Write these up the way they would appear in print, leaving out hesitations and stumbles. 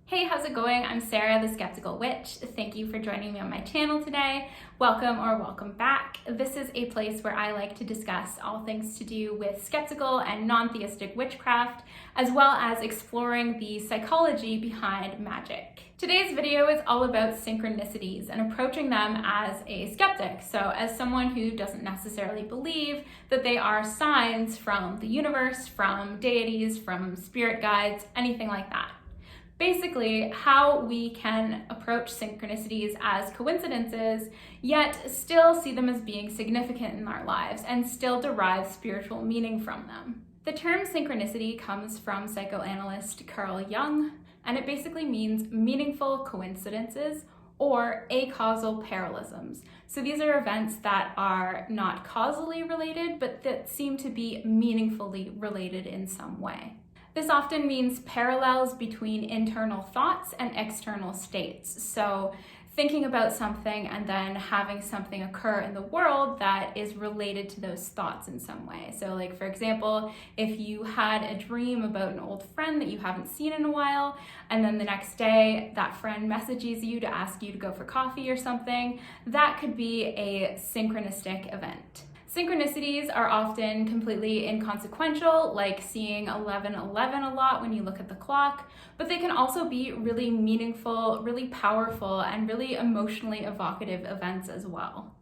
Hey, how's it going? I'm Sarah, the Skeptical Witch. Thank you for joining me on my channel today. Welcome or welcome back. This is a place where I like to discuss all things to do with skeptical and non-theistic witchcraft, as well as exploring the psychology behind magic. Today's video is all about synchronicities and approaching them as a skeptic. So as someone who doesn't necessarily believe that they are signs from the universe, from deities, from spirit guides, anything like that. Basically, how we can approach synchronicities as coincidences, yet still see them as being significant in our lives and still derive spiritual meaning from them. The term synchronicity comes from psychoanalyst Carl Jung, and it basically means meaningful coincidences or acausal parallelisms. So these are events that are not causally related, but that seem to be meaningfully related in some way. This often means parallels between internal thoughts and external states. So thinking about something and then having something occur in the world that is related to those thoughts in some way. So like, for example, if you had a dream about an old friend that you haven't seen in a while, and then the next day that friend messages you to ask you to go for coffee or something, that could be a synchronistic event. Synchronicities are often completely inconsequential, like seeing 11:11 a lot when you look at the clock, but they can also be really meaningful, really powerful, and really emotionally evocative events as well.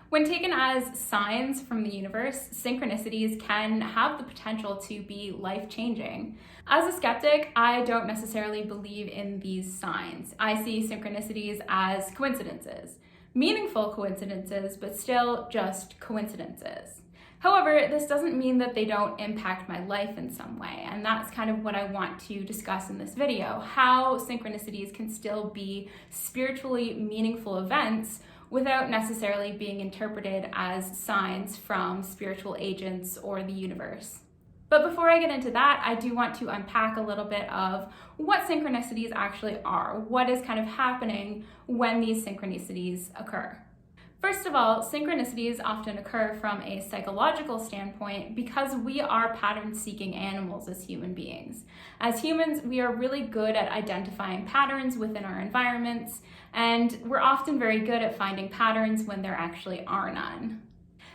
When taken as signs from the universe, synchronicities can have the potential to be life-changing. As a skeptic, I don't necessarily believe in these signs. I see synchronicities as coincidences. Meaningful coincidences, but still just coincidences. However, this doesn't mean that they don't impact my life in some way, and that's kind of what I want to discuss in this video, how synchronicities can still be spiritually meaningful events without necessarily being interpreted as signs from spiritual agents or the universe. But before I get into that, I do want to unpack a little bit of what synchronicities actually are. What is kind of happening when these synchronicities occur? First of all, synchronicities often occur from a psychological standpoint because we are pattern-seeking animals as human beings. As humans, we are really good at identifying patterns within our environments, and we're often very good at finding patterns when there actually are none.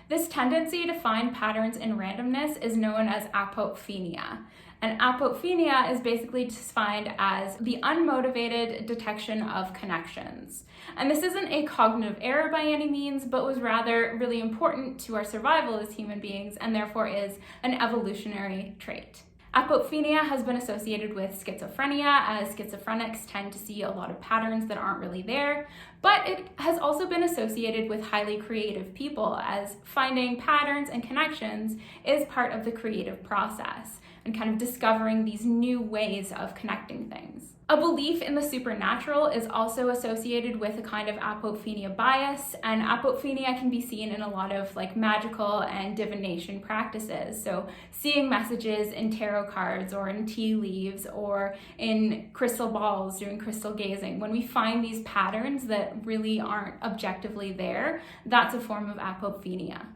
This tendency to find patterns in randomness is known as apophenia. And apophenia is basically defined as the unmotivated detection of connections. And this isn't a cognitive error by any means, but was rather really important to our survival as human beings and therefore is an evolutionary trait. Apophenia has been associated with schizophrenia, as schizophrenics tend to see a lot of patterns that aren't really there, but it has also been associated with highly creative people, as finding patterns and connections is part of the creative process and kind of discovering these new ways of connecting things. A belief in the supernatural is also associated with a kind of apophenia bias, and apophenia can be seen in a lot of like magical and divination practices. So seeing messages in tarot cards or in tea leaves or in crystal balls during crystal gazing. When we find these patterns that really aren't objectively there, that's a form of apophenia.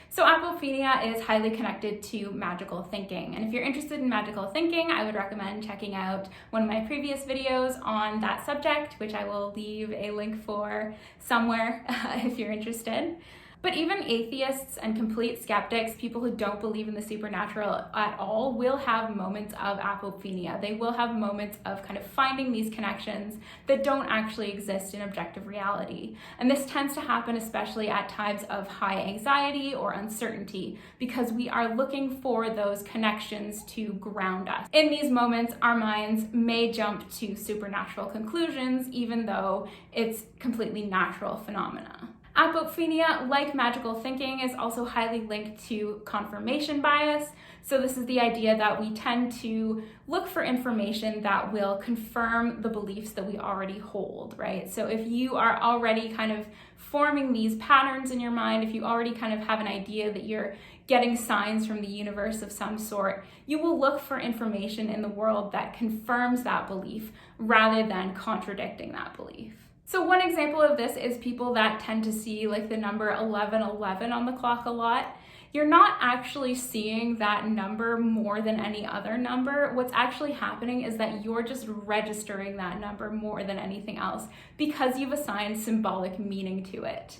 So apophenia is highly connected to magical thinking. And if you're interested in magical thinking, I would recommend checking out one of my previous videos on that subject, which I will leave a link for somewhere if you're interested. But even atheists and complete skeptics, people who don't believe in the supernatural at all, will have moments of apophenia. They will have moments of kind of finding these connections that don't actually exist in objective reality. And this tends to happen especially at times of high anxiety or uncertainty, because we are looking for those connections to ground us. In these moments, our minds may jump to supernatural conclusions, even though it's completely natural phenomena. Apophenia, like magical thinking, is also highly linked to confirmation bias. So this is the idea that we tend to look for information that will confirm the beliefs that we already hold, right? So if you are already kind of forming these patterns in your mind, if you already kind of have an idea that you're getting signs from the universe of some sort, you will look for information in the world that confirms that belief rather than contradicting that belief. So one example of this is people that tend to see like the number 11:11 on the clock a lot. you're not actually seeing that number more than any other number. What's actually happening is that you're just registering that number more than anything else because you've assigned symbolic meaning to it.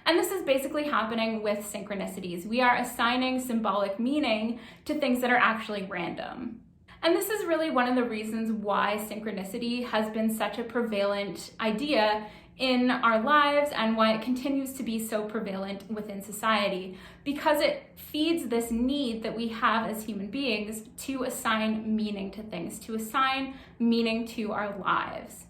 And this is basically happening with synchronicities. We are assigning symbolic meaning to things that are actually random. And this is really one of the reasons why synchronicity has been such a prevalent idea in our lives and why it continues to be so prevalent within society, because it feeds this need that we have as human beings to assign meaning to things, to assign meaning to our lives.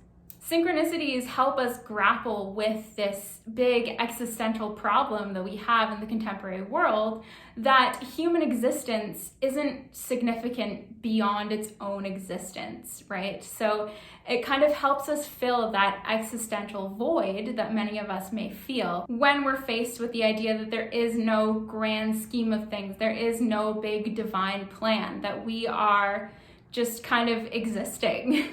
Synchronicities help us grapple with this big existential problem that we have in the contemporary world, that human existence isn't significant beyond its own existence, right? So it kind of helps us fill that existential void that many of us may feel when we're faced with the idea that there is no grand scheme of things, there is no big divine plan, that we are just kind of existing.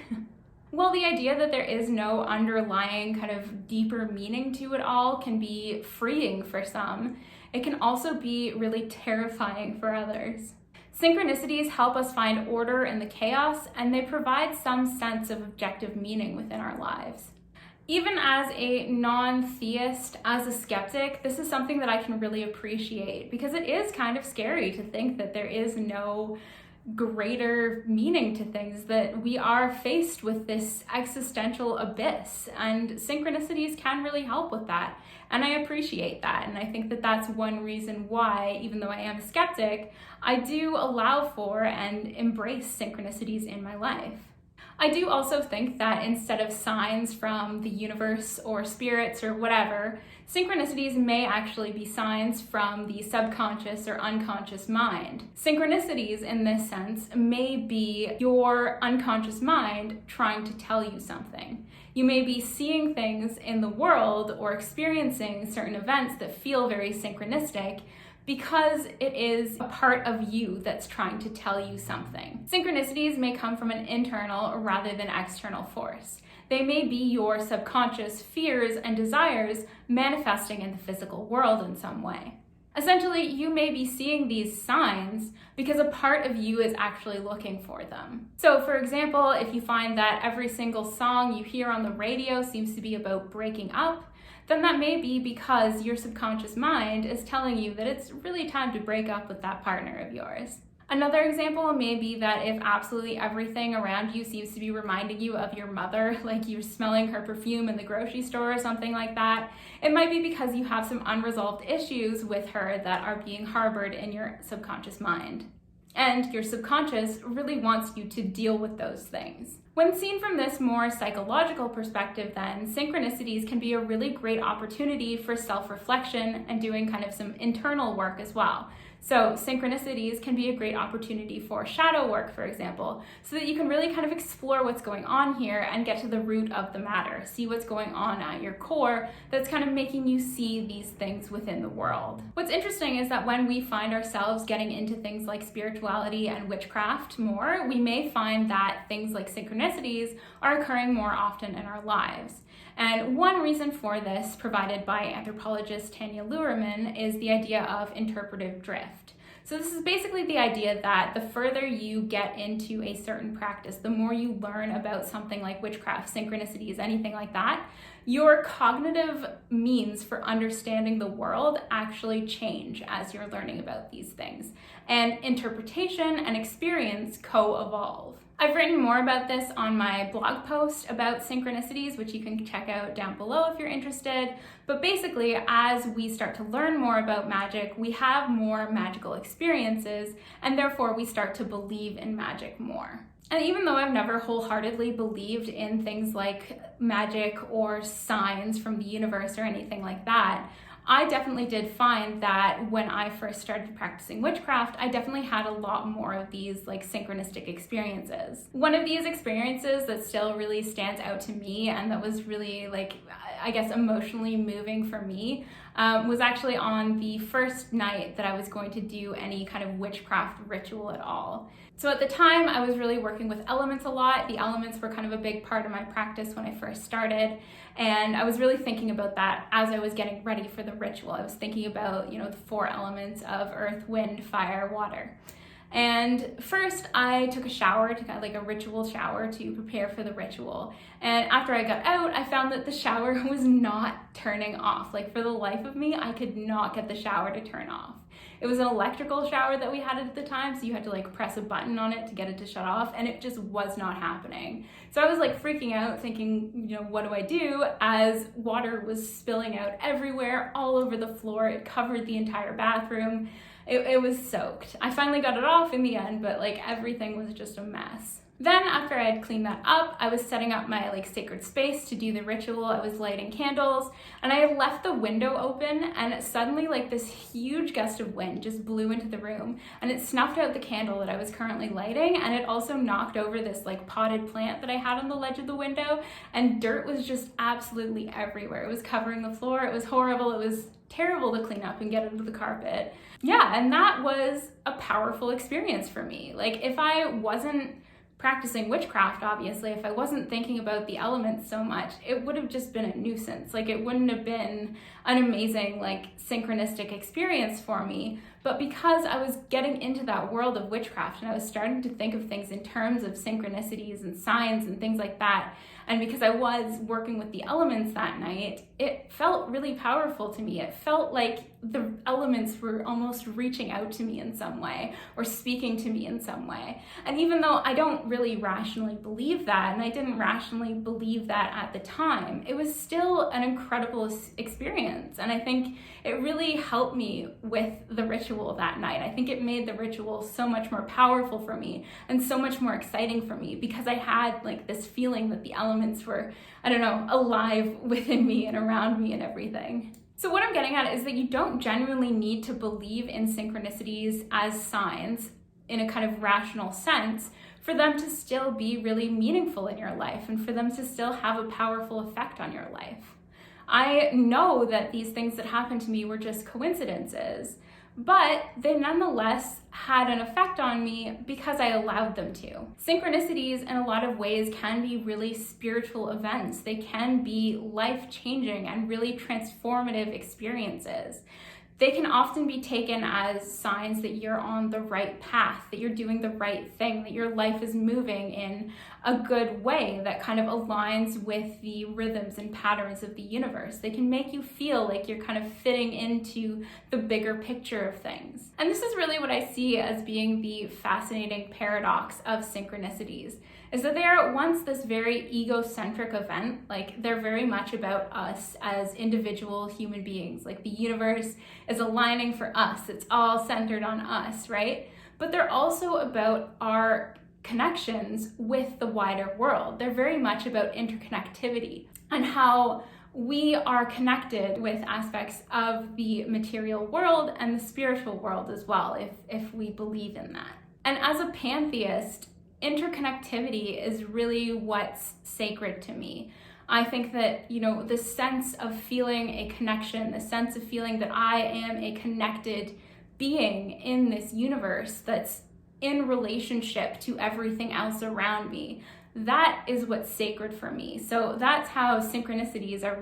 Well, the idea that there is no underlying kind of deeper meaning to it all can be freeing for some. It can also be really terrifying for others. Synchronicities help us find order in the chaos, and they provide some sense of objective meaning within our lives. Even as a non-theist, as a skeptic, this is something that I can really appreciate, because it is kind of scary to think that there is no greater meaning to things, that we are faced with this existential abyss, and synchronicities can really help with that. And I appreciate that. And I think that that's one reason why, even though I am a skeptic, I do allow for and embrace synchronicities in my life. I do also think that instead of signs from the universe or spirits or whatever, synchronicities may actually be signs from the subconscious or unconscious mind. Synchronicities, in this sense, may be your unconscious mind trying to tell you something. You may be seeing things in the world or experiencing certain events that feel very synchronistic, because it is a part of you that's trying to tell you something. Synchronicities may come from an internal rather than external force. They may be your subconscious fears and desires manifesting in the physical world in some way. Essentially, you may be seeing these signs because a part of you is actually looking for them. So, for example, if you find that every single song you hear on the radio seems to be about breaking up, then that may be because your subconscious mind is telling you that it's really time to break up with that partner of yours. Another example may be that if absolutely everything around you seems to be reminding you of your mother, like you're smelling her perfume in the grocery store or something like that, it might be because you have some unresolved issues with her that are being harbored in your subconscious mind. And your subconscious really wants you to deal with those things. When seen from this more psychological perspective, then, synchronicities can be a really great opportunity for self-reflection and doing kind of some internal work as well. So synchronicities can be a great opportunity for shadow work, for example, so that you can really kind of explore what's going on here and get to the root of the matter, see what's going on at your core that's kind of making you see these things within the world. What's interesting is that when we find ourselves getting into things like spirituality and witchcraft more, we may find that things like synchronicities are occurring more often in our lives. And one reason for this, provided by anthropologist Tanya Luhrmann, is the idea of interpretive drift. So this is basically the idea that the further you get into a certain practice, the more you learn about something like witchcraft, synchronicities, anything like that, your cognitive means for understanding the world actually change as you're learning about these things. And interpretation and experience co-evolve. I've written more about this on my blog post about synchronicities, which you can check out down below if you're interested. But basically, as we start to learn more about magic, we have more magical experiences, and therefore we start to believe in magic more. And even though I've never wholeheartedly believed in things like magic or signs from the universe or anything like that, I definitely did find that when I first started practicing witchcraft, I definitely had a lot more of these like synchronistic experiences. One of these experiences that still really stands out to me and that was really I guess emotionally moving for me was actually on the first night that I was going to do any kind of witchcraft ritual at all. So at the time, I was really working with elements a lot. The elements were kind of a big part of my practice when I first started. And I was really thinking about that as I was getting ready for the ritual. I was thinking about, the 4 elements of earth, wind, fire, water. And first I took a shower, to kind of like a ritual shower to prepare for the ritual. And after I got out, I found that the shower was not turning off. Like, for the life of me, I could not get the shower to turn off. It was an electrical shower that we had at the time, so you had to like press a button on it to get it to shut off, and it just was not happening. So I was like freaking out, thinking, what do I do? As water was spilling out everywhere, all over the floor. It covered the entire bathroom. It was soaked. I finally got it off in the end, but like everything was just a mess. Then after I had cleaned that up, I was setting up my like sacred space to do the ritual. I was lighting candles, and I had left the window open, and suddenly like this huge gust of wind just blew into the room, and it snuffed out the candle that I was currently lighting, and it also knocked over this like potted plant that I had on the ledge of the window, and dirt was just absolutely everywhere. It was covering the floor. It was horrible. It was terrible to clean up and get under the carpet. Yeah, and that was a powerful experience for me. Like, if I wasn't practicing witchcraft, obviously, if I wasn't thinking about the elements so much, it would have just been a nuisance. Like, it wouldn't have been an amazing, like, synchronistic experience for me. But because I was getting into that world of witchcraft and I was starting to think of things in terms of synchronicities and signs and things like that, and because I was working with the elements that night, it felt really powerful to me. It felt like the elements were almost reaching out to me in some way, or speaking to me in some way. And even though I don't really rationally believe that, and I didn't rationally believe that at the time, it was still an incredible experience. And I think it really helped me with the ritual that night. I think it made the ritual so much more powerful for me and so much more exciting for me, because I had like this feeling that the elements were, alive within me and around me and everything. So what I'm getting at is that you don't genuinely need to believe in synchronicities as signs in a kind of rational sense for them to still be really meaningful in your life and for them to still have a powerful effect on your life. I know that these things that happened to me were just coincidences, but they nonetheless had an effect on me because I allowed them to. Synchronicities in a lot of ways can be really spiritual events. They can be life-changing and really transformative experiences. They can often be taken as signs that you're on the right path, that you're doing the right thing, that your life is moving in a good way that kind of aligns with the rhythms and patterns of the universe. They can make you feel like you're kind of fitting into the bigger picture of things. And this is really what I see as being the fascinating paradox of synchronicities, is that they are at once this very egocentric event, like they're very much about us as individual human beings, like the universe is aligning for us, it's all centered on us, right? But they're also about our connections with the wider world. They're very much about interconnectivity and how we are connected with aspects of the material world and the spiritual world as well, if we believe in that. And as a pantheist, interconnectivity is really what's sacred to me. I think that, the sense of feeling a connection, the sense of feeling that I am a connected being in this universe that's in relationship to everything else around me, that is what's sacred for me. So that's how synchronicities are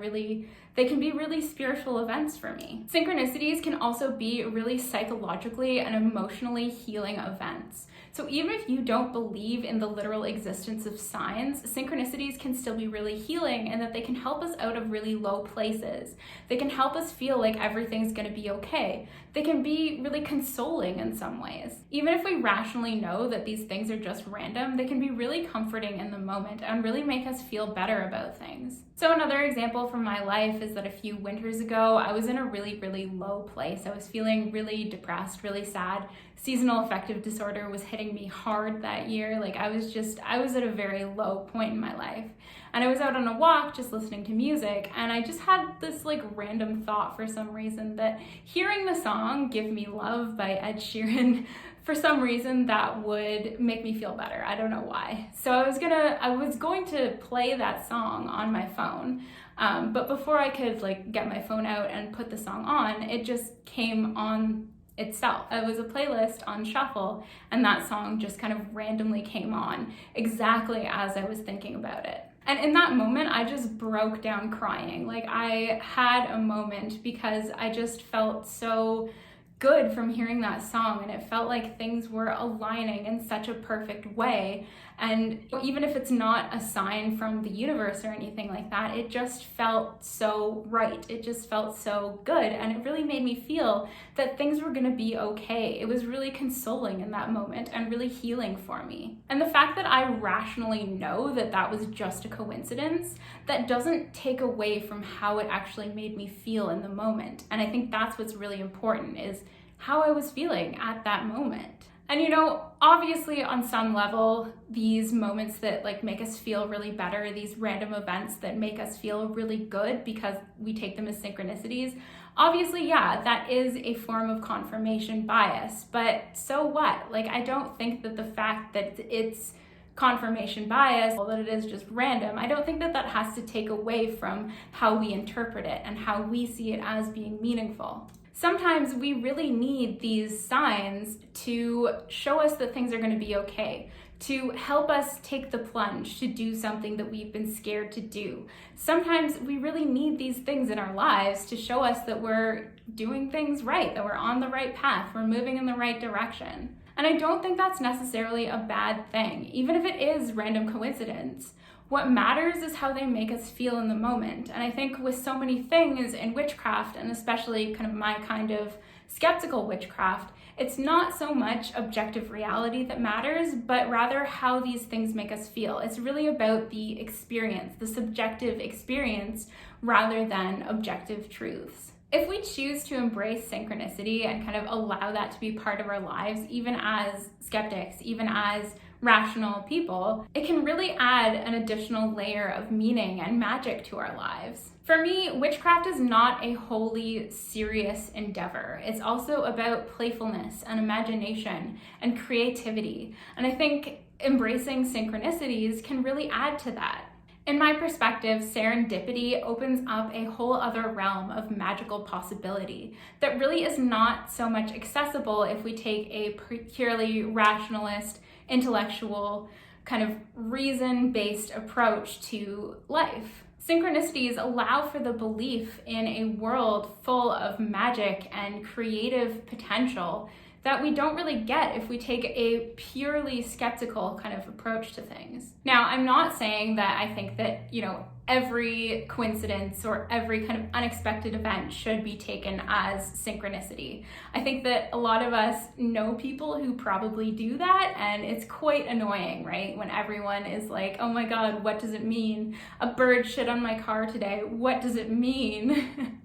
they can be really spiritual events for me. Synchronicities can also be really psychologically and emotionally healing events. So even if you don't believe in the literal existence of signs, synchronicities can still be really healing, in that they can help us out of really low places. They can help us feel like everything's gonna be okay. They can be really consoling in some ways. Even if we rationally know that these things are just random, they can be really comforting in the moment and really make us feel better about things. So another example from my life is that a few winters ago, I was in a really, really low place. I was feeling really depressed, really sad. Seasonal affective disorder was hitting me hard that year. Like I was at a very low point in my life. And I was out on a walk just listening to music, and I just had this like random thought for some reason that hearing the song Give Me Love by Ed Sheeran, for some reason that would make me feel better. I don't know why. So I was going to play that song on my phone, but before I could like get my phone out and put the song on, it just came on itself. It was a playlist on shuffle, and that song just kind of randomly came on exactly as I was thinking about it. And in that moment, I just broke down crying. Like, I had a moment because I just felt so good from hearing that song, and it felt like things were aligning in such a perfect way. And even if it's not a sign from the universe or anything like that, it just felt so right. It just felt so good, and it really made me feel that things were gonna be okay. It was really consoling in that moment and really healing for me. And the fact that I rationally know that that was just a coincidence, that doesn't take away from how it actually made me feel in the moment. And I think that's what's really important, is how I was feeling at that moment. And obviously on some level, these moments that like make us feel really better, these random events that make us feel really good because we take them as synchronicities, obviously, yeah, that is a form of confirmation bias, but so what? Like, I don't think that the fact that it's confirmation bias, that it is just random, I don't think that that has to take away from how we interpret it and how we see it as being meaningful. Sometimes we really need these signs to show us that things are going to be okay, to help us take the plunge to do something that we've been scared to do. Sometimes we really need these things in our lives to show us that we're doing things right, that we're on the right path, we're moving in the right direction. And I don't think that's necessarily a bad thing, even if it is random coincidence. What matters is how they make us feel in the moment. And I think with so many things in witchcraft, and especially kind of my kind of skeptical witchcraft, it's not so much objective reality that matters, but rather how these things make us feel. It's really about the experience, the subjective experience, rather than objective truths. If we choose to embrace synchronicity and kind of allow that to be part of our lives, even as skeptics, even as rational people, it can really add an additional layer of meaning and magic to our lives. For me, witchcraft is not a wholly serious endeavor. It's also about playfulness and imagination and creativity. And I think embracing synchronicities can really add to that. In my perspective, serendipity opens up a whole other realm of magical possibility that really is not so much accessible if we take a purely rationalist, intellectual, kind of reason-based approach to life. Synchronicities allow for the belief in a world full of magic and creative potential that we don't really get if we take a purely skeptical kind of approach to things. Now, I'm not saying that I think that, every coincidence or every kind of unexpected event should be taken as synchronicity. I think that a lot of us know people who probably do that, and it's quite annoying, right? When everyone is like, oh my God, what does it mean? A bird shit on my car today. What does it mean?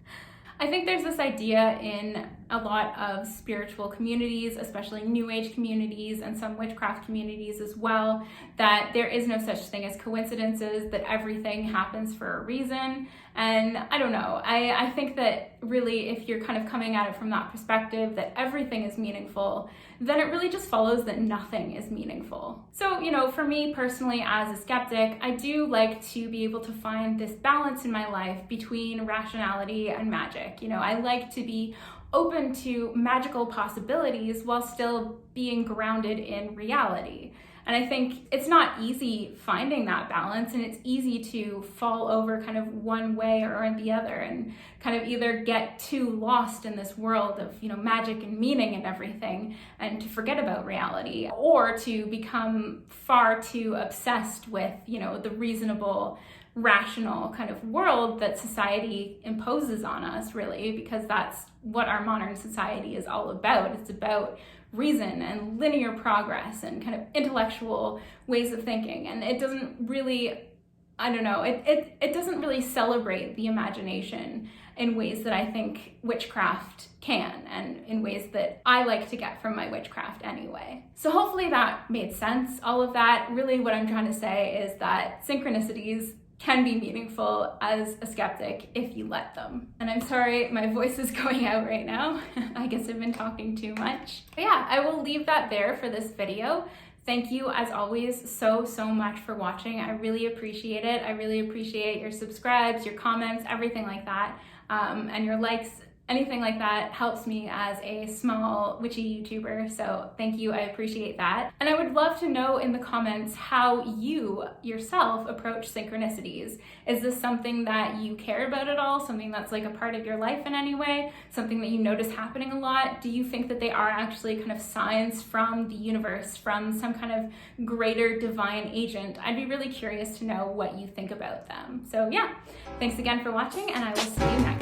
I think there's this idea in a lot of spiritual communities, especially New Age communities and some witchcraft communities as well, that there is no such thing as coincidences, that everything happens for a reason. And I don't know, I think that really if you're kind of coming at it from that perspective, that everything is meaningful, then it really just follows that nothing is meaningful. So, for me personally as a skeptic, I do like to be able to find this balance in my life between rationality and magic. I like to be open to magical possibilities while still being grounded in reality. And I think it's not easy finding that balance, and it's easy to fall over kind of one way or the other and kind of either get too lost in this world of, magic and meaning and everything and to forget about reality, or to become far too obsessed with, the reasonable, rational kind of world that society imposes on us, really, because that's what our modern society is all about. It's about reason and linear progress and kind of intellectual ways of thinking. And it doesn't really, it doesn't really celebrate the imagination in ways that I think witchcraft can, and in ways that I like to get from my witchcraft anyway. So hopefully that made sense, all of that. Really what I'm trying to say is that synchronicities can be meaningful as a skeptic if you let them. And I'm sorry, my voice is going out right now. I guess I've been talking too much. But yeah, I will leave that there for this video. Thank you, as always, so much for watching. I really appreciate it. I really appreciate your subscribes, your comments, everything like that. And your likes anything like that helps me as a small witchy YouTuber, so thank you, I appreciate that. And I would love to know in the comments how you yourself approach synchronicities. Is this something that you care about at all? Something that's like a part of your life in any way? Something that you notice happening a lot? Do you think that they are actually kind of signs from the universe, from some kind of greater divine agent? I'd be really curious to know what you think about them. So yeah, thanks again for watching, and I will see you next time.